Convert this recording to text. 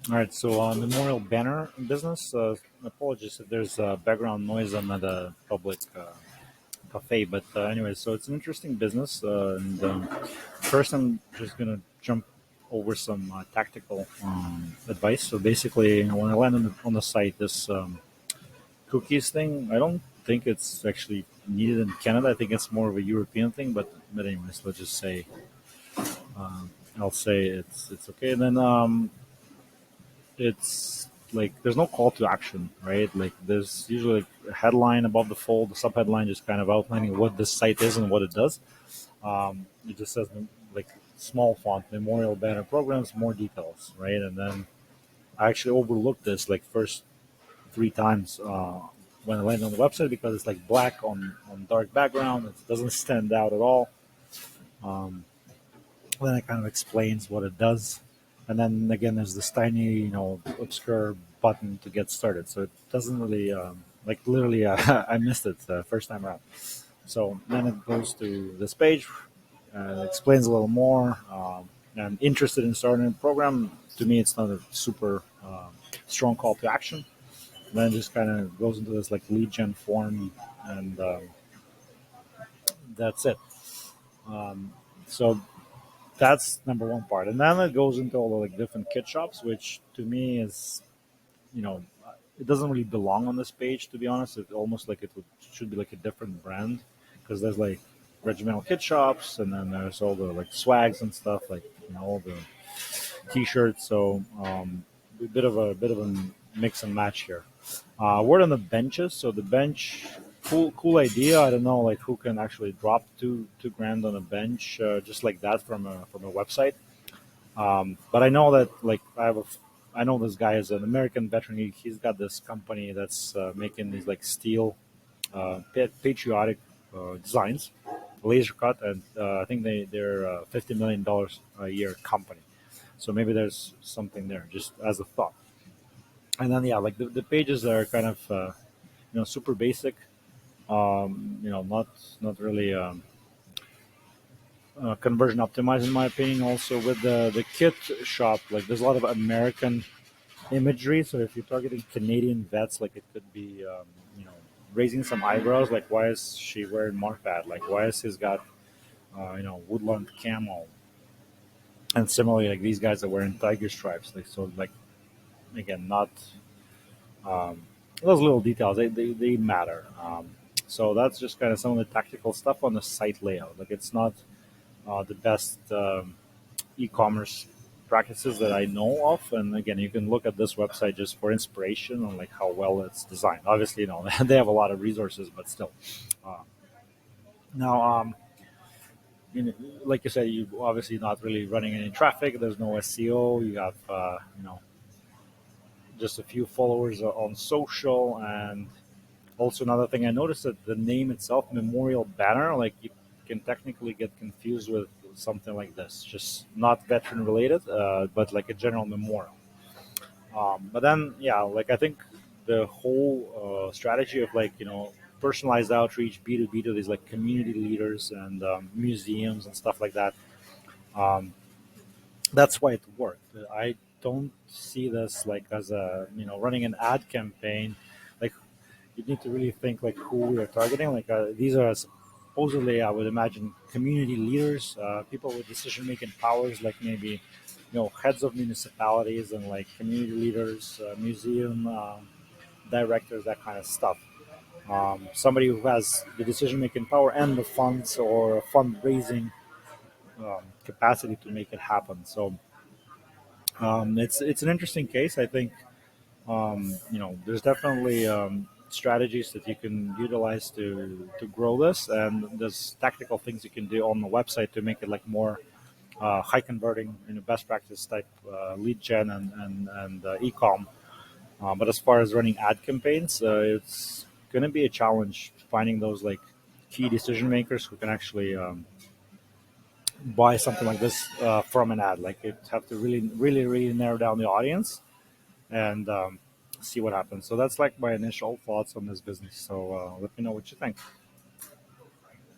All right, so memorial banner business. Apologies if there's background noise. I'm at a public cafe, but anyway, so it's an interesting business. And first, I'm just gonna jump over some tactical advice. So basically, when I land on the site, this cookies thing, I don't think it's actually needed in Canada. I think it's more of a European thing. But anyways, let's just say I'll say it's okay. And then it's like there's no call to action, right? Like there's usually like a headline above the fold, the subheadline just kind of outlining what this site is and what it does. It just says like small font, memorial banner programs, more details, right? And then I actually overlooked this like first three times when I landed on the website because it's like black on dark background. It doesn't stand out at all. Um, then it kind of explains what it does. And then again, there's this tiny, obscure button to get started. So it doesn't really, like literally, I missed it first time around. So then it goes to this page, explains a little more. I'm interested in starting a program. To me, it's not a super strong call to action. And then it just kind of goes into this like lead gen form, and that's it. So that's number one part, and then it goes into all the like different kit shops, which to me is, you know, it doesn't really belong on this page. To be honest, it almost like should be like a different brand because there's like regimental kit shops, and then there's all the like swags and stuff, like all the t-shirts. So a bit of a mix and match here. Word on the benches. So the bench, cool idea. I don't know like who can actually drop two grand on a bench just like that from a website. But I know that like I know this guy is an American veteran. He's got this company that's making these like steel patriotic designs, laser cut, and I think they're $50 million a year company. So maybe there's something there, just as a thought. And then yeah, like the pages are kind of super basic. Not really conversion optimized in my opinion. Also with the kit shop, like there's a lot of American imagery. So if you're targeting Canadian vets, like it could be you know raising some eyebrows. Like why is she wearing Marfat? Like why is he's got woodland camo? And similarly, like these guys are wearing tiger stripes. Like so, like again, not um, those little details. They matter. So that's just kind of some of the tactical stuff on the site layout. Like it's not the best e-commerce practices that I know of. And again, you can look at this website just for inspiration on like how well it's designed. Obviously, they have a lot of resources, but still. Uh, now, like you said, you obviously not really running any traffic. There's no SEO. You have just a few followers on social, and also another thing I noticed that the name itself, Memorial Banner, like you can technically get confused with something like this, just not veteran related, but like a general memorial. But then, yeah, like I think the whole strategy of like personalized outreach, B2B to these like community leaders and museums and stuff like that. Um, that's why it worked. I don't see this like as a running an ad campaign. Like you need to really think like who we are targeting. Like these are supposedly, I would imagine, community leaders, people with decision making powers, like maybe heads of municipalities and like community leaders, museum directors, that kind of stuff. Somebody who has the decision making power and the funds or fundraising capacity to make it happen. So it's an interesting case. I think there's definitely strategies that you can utilize to grow this, and there's tactical things you can do on the website to make it like more high converting, best practice type lead gen and e-com. But as far as running ad campaigns, it's going to be a challenge finding those like key decision makers who can actually buy something like this from an ad. Like you have to really, really, really narrow down the audience and see what happens. So that's like my initial thoughts on this business. So let me know what you think.